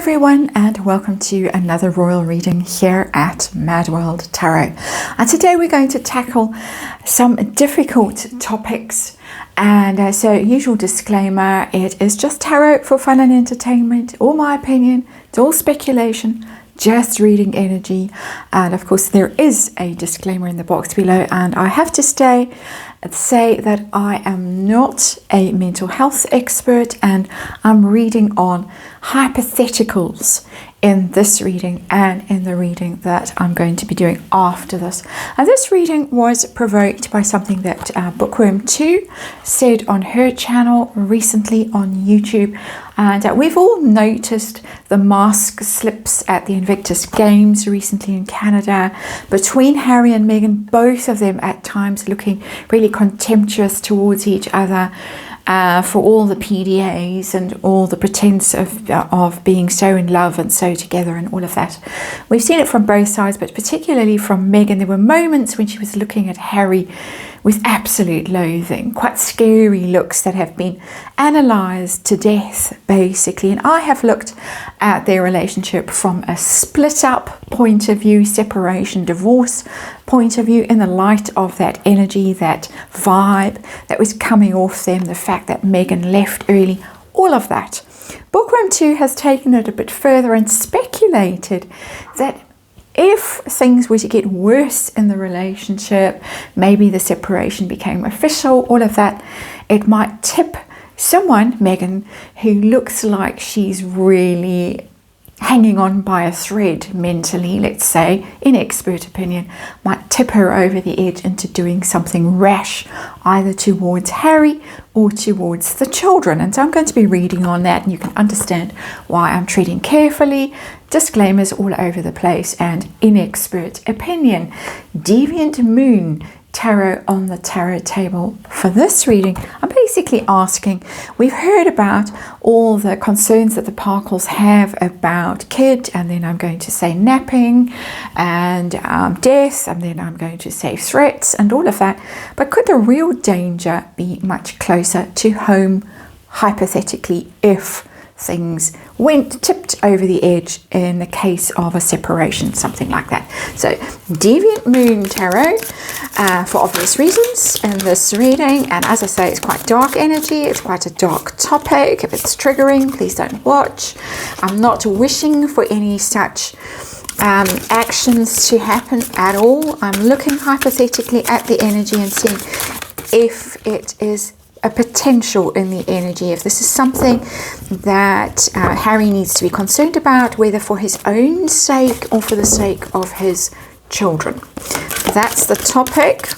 everyone, and welcome to another royal reading here at MadWorldTarot. And today we're going to tackle some difficult topics. And so, usual disclaimer, it is just tarot for fun and entertainment. All my opinion, it's all speculation, just reading energy. And of course there is a disclaimer in the box below, and I have to say that I am not a mental health expert, and I'm reading on hypotheticals in this reading and in the reading that I'm going to be doing after this. And this reading was provoked by something that Bookworm 2 said on her channel recently on YouTube. And we've all noticed the mask slips at the Invictus Games recently in Canada between Harry and Meghan, both of them at times looking really contemptuous towards each other. For all the PDAs and all the pretense of being so in love and so together and all of that. We've seen it from both sides, but particularly from Meghan. There were moments when she was looking at Harry with absolute loathing, quite scary looks that have been analysed to death, basically. And I have looked at their relationship from a split-up point of view, separation, divorce point of view, in the light of that energy, that vibe that was coming off them, the fact that Meghan left early, all of that. Bookworm 2 has taken it a bit further and speculated that if things were to get worse in the relationship, maybe the separation became official, all of that, it might tip someone, Meghan, who looks like she's really hanging on by a thread mentally, let's say, in expert opinion, might tip her over the edge into doing something rash, either towards Harry or towards the children. And so I'm going to be reading on that, and you can understand why I'm treating carefully, disclaimers all over the place, and in expert opinion. Deviant Moon Tarot on the tarot table for this reading. I'm basically asking, we've heard about all the concerns that the Parkles have about kid, and then I'm going to say napping and death, and then I'm going to say threats and all of that, but could the real danger be much closer to home, hypothetically, if things tipped over the edge in the case of a separation, something like that? So Deviant Moon Tarot, for obvious reasons in this reading, and as I say, it's quite dark energy, it's quite a dark topic. If it's triggering, please don't watch. I'm not wishing for any such actions to happen at all. I'm looking hypothetically at the energy and seeing if it is a potential in the energy, if this is something that Harry needs to be concerned about, whether for his own sake or for the sake of his children. That's the topic.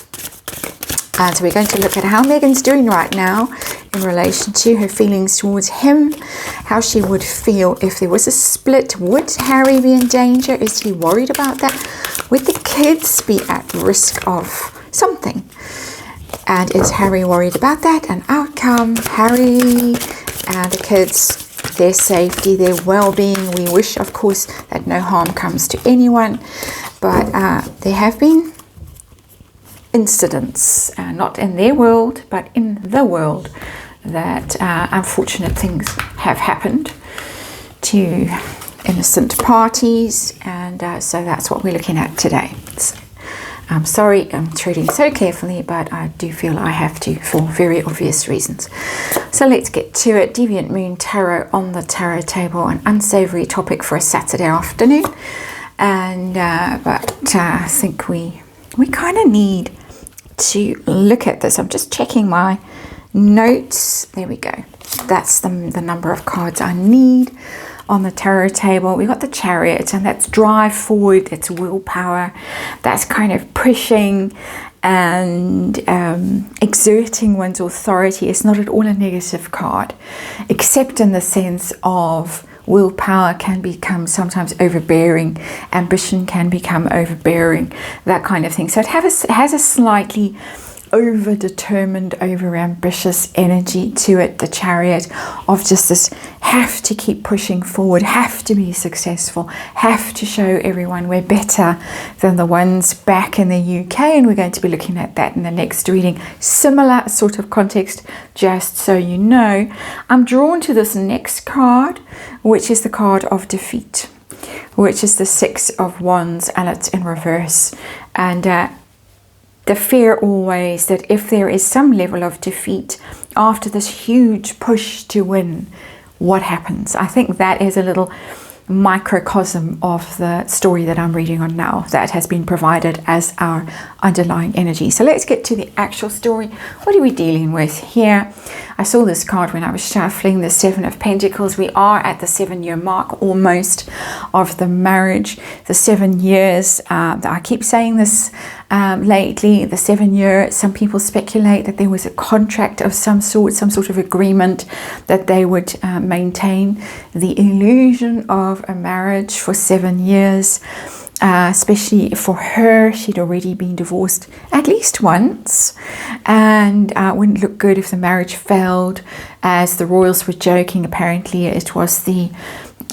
And so we're going to look at how Meghan's doing right now in relation to her feelings towards him, how she would feel if there was a split. Would Harry be in danger? Is he worried about that? Would the kids be at risk of something? And is Harry worried about that? An outcome, Harry and the kids, their safety, their well-being. We wish, of course, that no harm comes to anyone. But there have been incidents, not in their world, but in the world, that unfortunate things have happened to innocent parties. And so that's what we're looking at today. I'm sorry I'm treating so carefully, but I do feel I have to for very obvious reasons. So let's get to it. Deviant Moon Tarot on the tarot table, an unsavory topic for a Saturday afternoon. And but I think we kind of need to look at this. I'm just checking my notes. There we go. That's the number of cards I need on the tarot table. We've got the Chariot, and that's drive forward, it's willpower, that's kind of pushing and exerting one's authority. It's not at all a negative card, except in the sense of willpower can become sometimes overbearing, ambition can become overbearing, that kind of thing. So it has a slightly over-determined, over-ambitious energy to it, the Chariot, of just this have to keep pushing forward, have to be successful, have to show everyone we're better than the ones back in the UK. And we're going to be looking at that in the next reading. Similar sort of context, just so you know. I'm drawn to this next card, which is the card of defeat, which is the Six of Wands, and it's in reverse. And the fear always that if there is some level of defeat after this huge push to win, what happens? I think that is a little microcosm of the story that I'm reading on now, that has been provided as our underlying energy. So let's get to the actual story. What are we dealing with here? I saw this card when I was shuffling, the Seven of Pentacles. We are at the 7-year mark almost of the marriage, the 7 years. I keep saying this lately, the 7-year. Some people speculate that there was a contract of some sort of agreement that they would maintain the illusion of a marriage for 7 years. Especially for her, she'd already been divorced at least once, and wouldn't look good if the marriage failed. As the royals were joking, apparently it was the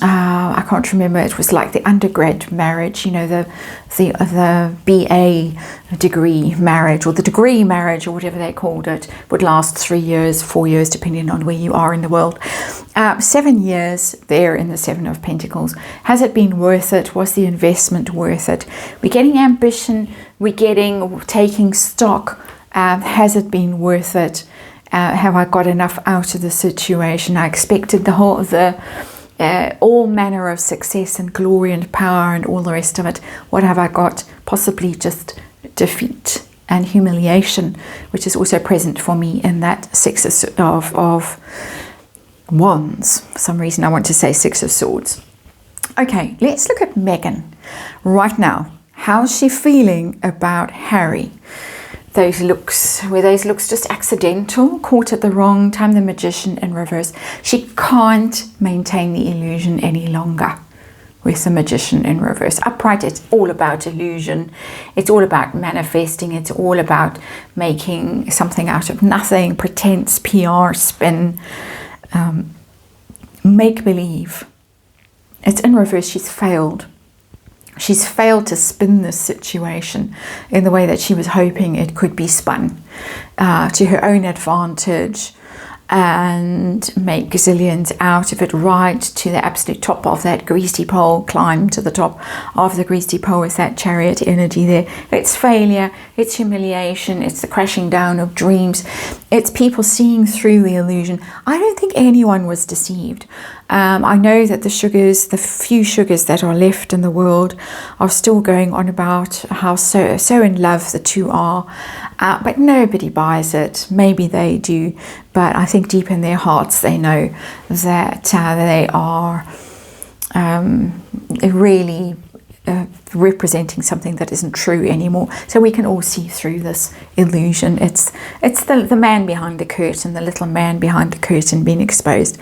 I can't remember, it was like the undergrad marriage, you know, the BA degree marriage, or the degree marriage, or whatever they called it, would last 3 years, 4 years, depending on where you are in the world. 7 years there in the Seven of Pentacles. Has it been worth it? Was the investment worth it? We're getting ambition, taking stock. Has it been worth it? Have I got enough out of the situation? I expected all manner of success and glory and power and all the rest of it. What have I got? Possibly just defeat and humiliation, which is also present for me in that Six of Wands. For some reason I want to say Six of Swords. Okay, let's look at Meghan right now. How's she feeling about Harry? Were those looks just accidental, caught at the wrong time? The Magician in reverse. She can't maintain the illusion any longer with the Magician in reverse. Upright, it's all about illusion. It's all about manifesting. It's all about making something out of nothing, pretense, PR, spin, make-believe. It's in reverse. She's failed. She's failed to spin this situation in the way that she was hoping it could be spun to her own advantage, and make gazillions out of it, right to the absolute top of that greasy pole, climb to the top of the greasy pole with that Chariot energy there. It's failure, it's humiliation, it's the crashing down of dreams, it's people seeing through the illusion. I don't think anyone was deceived. I know that the few sugars that are left in the world are still going on about how so in love the two are, but nobody buys it. Maybe they do, but I think deep in their hearts they know that they are really representing something that isn't true anymore. So we can all see through this illusion. It's the man behind the curtain, the little man behind the curtain being exposed,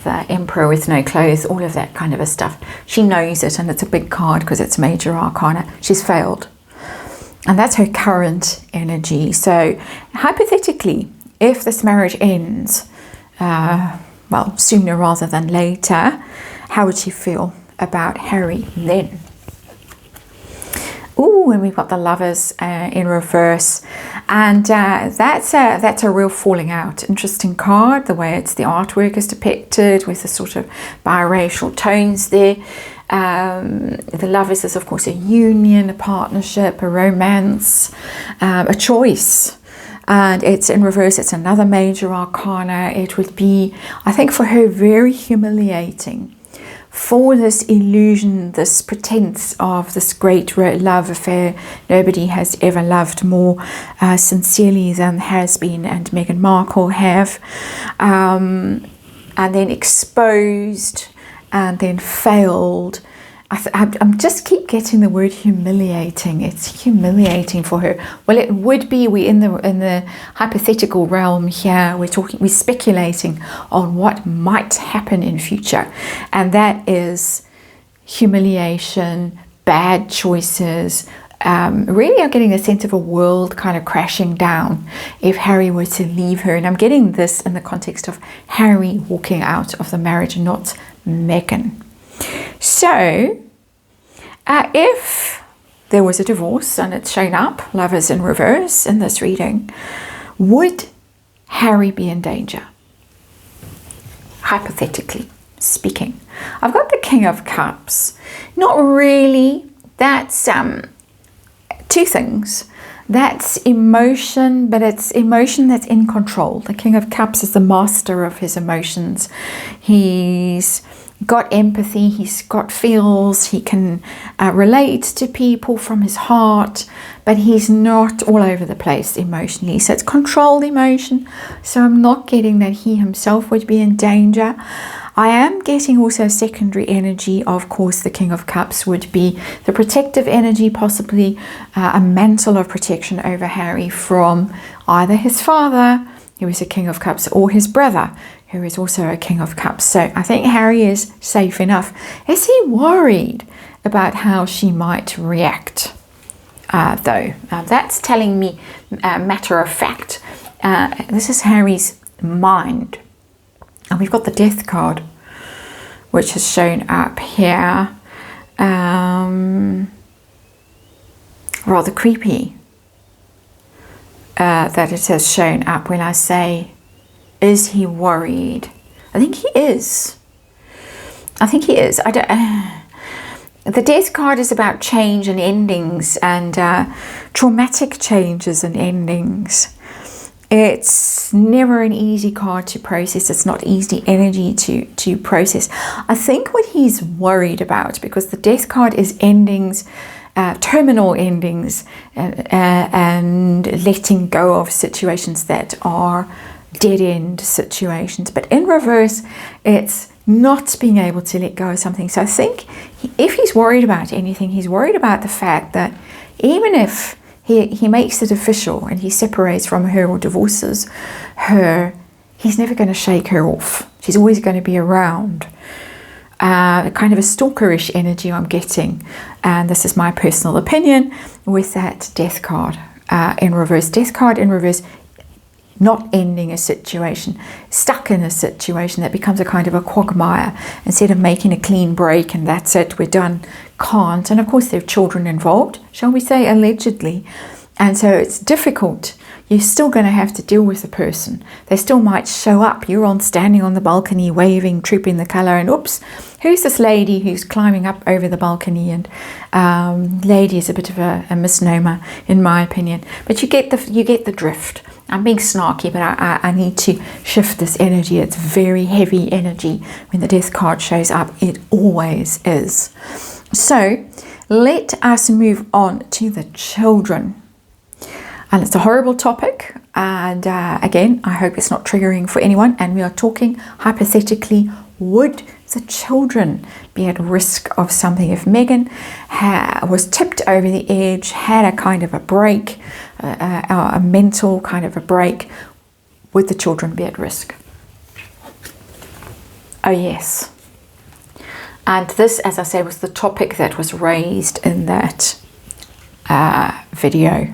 the emperor with no clothes, all of that kind of a stuff. She knows it, and it's a big card because it's major arcana. She's failed, and that's her current energy. So hypothetically, if this marriage ends sooner rather than later, how would she feel about Harry then? Ooh, and we've got the Lovers in reverse, and that's a real falling out. Interesting card, the way the artwork is depicted with the sort of biracial tones there. The Lovers is of course a union, a partnership, a romance, a choice. And it's in reverse. It's another major arcana. It would be, I think, for her very humiliating, for this illusion, this pretense of this great love affair. Nobody has ever loved more sincerely than has been and Meghan Markle have, and then exposed and then failed. I'm just keep getting the word humiliating. It's humiliating for her. Well, it would be. We're in the hypothetical realm here. We're speculating on what might happen in future, and that is humiliation, bad choices, really I'm getting a sense of a world kind of crashing down if Harry were to leave her. And I'm getting this in the context of Harry walking out of the marriage, not Meghan. So if there was a divorce and it's shown up, lovers in reverse in this reading, would Harry be in danger? Hypothetically speaking. I've got the King of Cups. Not really. That's two things. That's emotion, but it's emotion that's in control. The King of Cups is the master of his emotions. He's got empathy, he's got feels, he can relate to people from his heart, but he's not all over the place emotionally. So it's controlled emotion. So I'm not getting that he himself would be in danger. I am getting also secondary energy. Of course, the King of Cups would be the protective energy, possibly a mantle of protection over Harry from either his father, who is a King of Cups, or his brother, who is also a King of Cups. So I think Harry is safe enough. Is he worried about how she might react, though? That's telling me matter of fact. This is Harry's mind. And we've got the Death card, which has shown up here. Rather creepy that it has shown up when I say, is he worried? I think he is. I think he is. The Death card is about change and endings, and traumatic changes and endings. It's never an easy card to process. It's not easy energy to process. I think what he's worried about, because the Death card is endings, terminal endings, and letting go of situations that are dead-end situations. But in reverse, it's not being able to let go of something. So I think if he's worried about anything, he's worried about the fact that even if he makes it official and he separates from her or divorces her, he's never going to shake her off. She's always going to be around. Kind of a stalkerish energy I'm getting. And this is my personal opinion with that Death card in reverse. Death card in reverse, not ending a situation, stuck in a situation that becomes a kind of a quagmire instead of making a clean break and that's it, we're done. Can't. And of course there are children involved, shall we say, allegedly, and so it's difficult. You're still going to have to deal with the person. They still might show up. You're standing on the balcony waving, trooping the colour, and oops, who's this lady who's climbing up over the balcony? And lady is a bit of a misnomer in my opinion, but you get the drift. I'm being snarky, but I need to shift this energy. It's very heavy energy when the Death card shows up. It always is. So let us move on to the children. And it's a horrible topic. And again, I hope it's not triggering for anyone. And we are talking hypothetically, would the children be at risk of something if Meghan was tipped over the edge, had a kind of a break, a mental kind of a break? Would the children be at risk? Oh yes. And this, as I said, was the topic that was raised in that video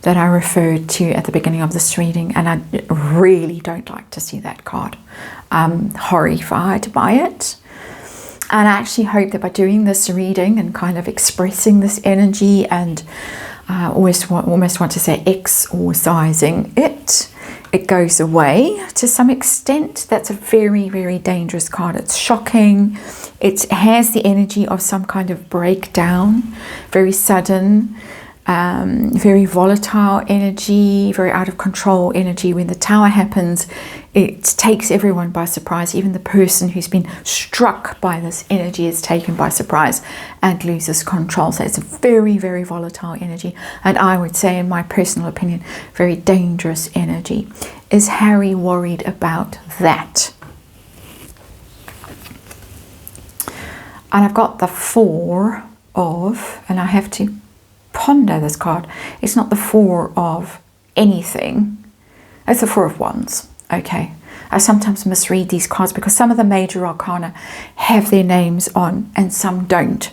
that I referred to at the beginning of this reading, and I really don't like to see that card. I'm horrified by it, and I actually hope that by doing this reading and kind of expressing this energy and almost want to say exorcising it, it goes away to some extent. That's a very, very dangerous card. It's shocking. It has the energy of some kind of breakdown, very sudden, very volatile energy, very out of control energy. When the Tower happens, it takes everyone by surprise. Even the person who's been struck by this energy is taken by surprise and loses control. So it's a very, very volatile energy, and I would say, in my personal opinion, very dangerous energy. Is Harry worried about that? And I've got the Four of, and I have to ponder this card. It's not the Four of anything. It's the Four of Wands. Okay. I sometimes misread these cards because some of the major arcana have their names on and some don't.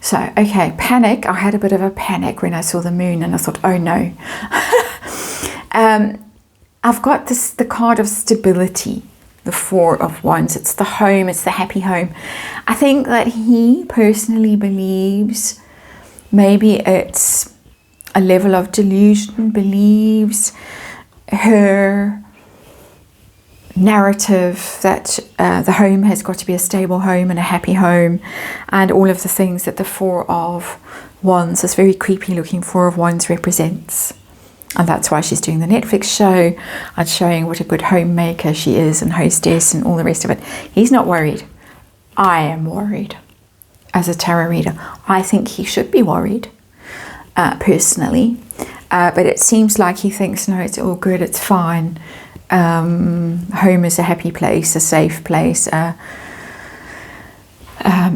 So, okay, panic. I had a bit of a panic when I saw the moon, and I thought, oh no. I've got the card of stability, the Four of Wands. It's the home, it's the happy home. I think that he personally believes maybe it's a level of delusion, believes her narrative that the home has got to be a stable home and a happy home, and all of the things that the Four of Wands, this very creepy looking Four of Wands, represents. And that's why she's doing the Netflix show and showing what a good homemaker she is and hostess and all the rest of it. He's not worried. I am worried as a tarot reader. I think he should be worried, personally. But it seems like he thinks, no, it's all good, it's fine. Home is a happy place, a safe place, a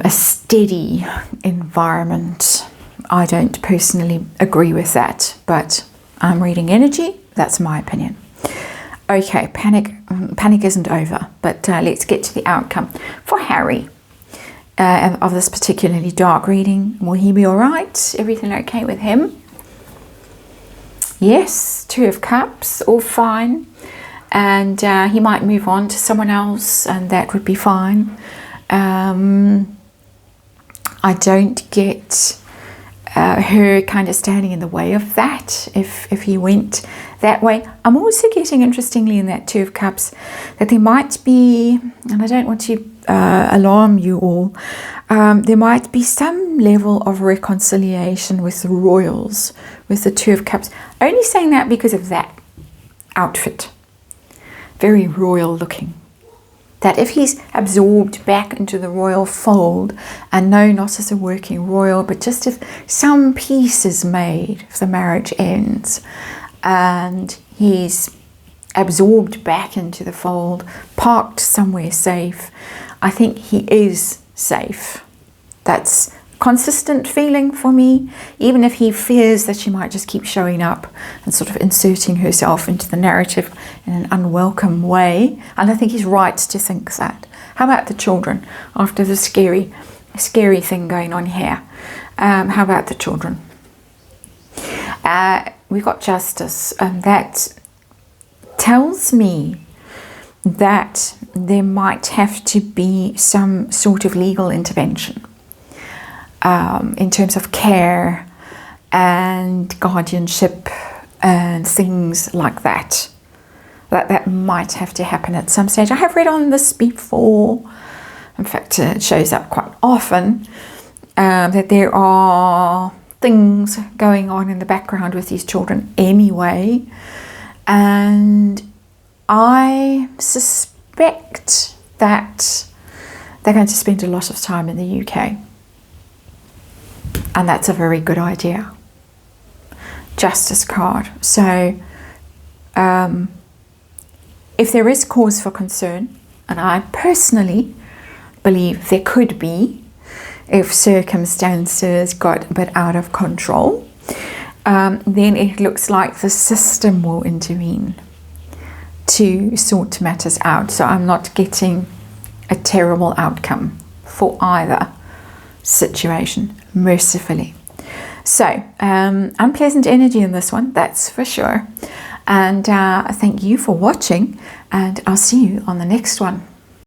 steady environment. I don't personally agree with that, but I'm reading energy. That's my opinion. Okay, panic isn't over, but let's get to the outcome for Harry of this particularly dark reading. Will he be all right? Everything okay with him? Yes, Two of Cups, all fine. And he might move on to someone else, and that would be fine. I don't get her kind of standing in the way of that if he went that way. I'm also getting, interestingly, in that Two of Cups, that there might be, and I don't want to alarm you all, there might be some level of reconciliation with the royals, with the Two of Cups. Only saying that because of that outfit. Very royal looking. That if he's absorbed back into the royal fold, and no, not as a working royal, but just if some peace is made, if the marriage ends, and he's absorbed back into the fold, parked somewhere safe, I think he is safe. That's consistent feeling for me, even if he fears that she might just keep showing up and sort of inserting herself into the narrative in an unwelcome way. And I think he's right to think that. How about the children after the scary thing going on here? How about the children? We've got Justice, and that tells me that there might have to be some sort of legal intervention in terms of care and guardianship and things like that. That might have to happen at some stage. I have read on this before. In fact, it shows up quite often that there are things going on in the background with these children anyway. And I suspect that they're going to spend a lot of time in the UK. And that's a very good idea. Justice card. So if there is cause for concern, and I personally believe there could be, if circumstances got a bit out of control, then it looks like the system will intervene to sort matters out. So I'm not getting a terrible outcome for either situation, mercifully. So unpleasant energy in this one, that's for sure. And thank you for watching, and I'll see you on the next one.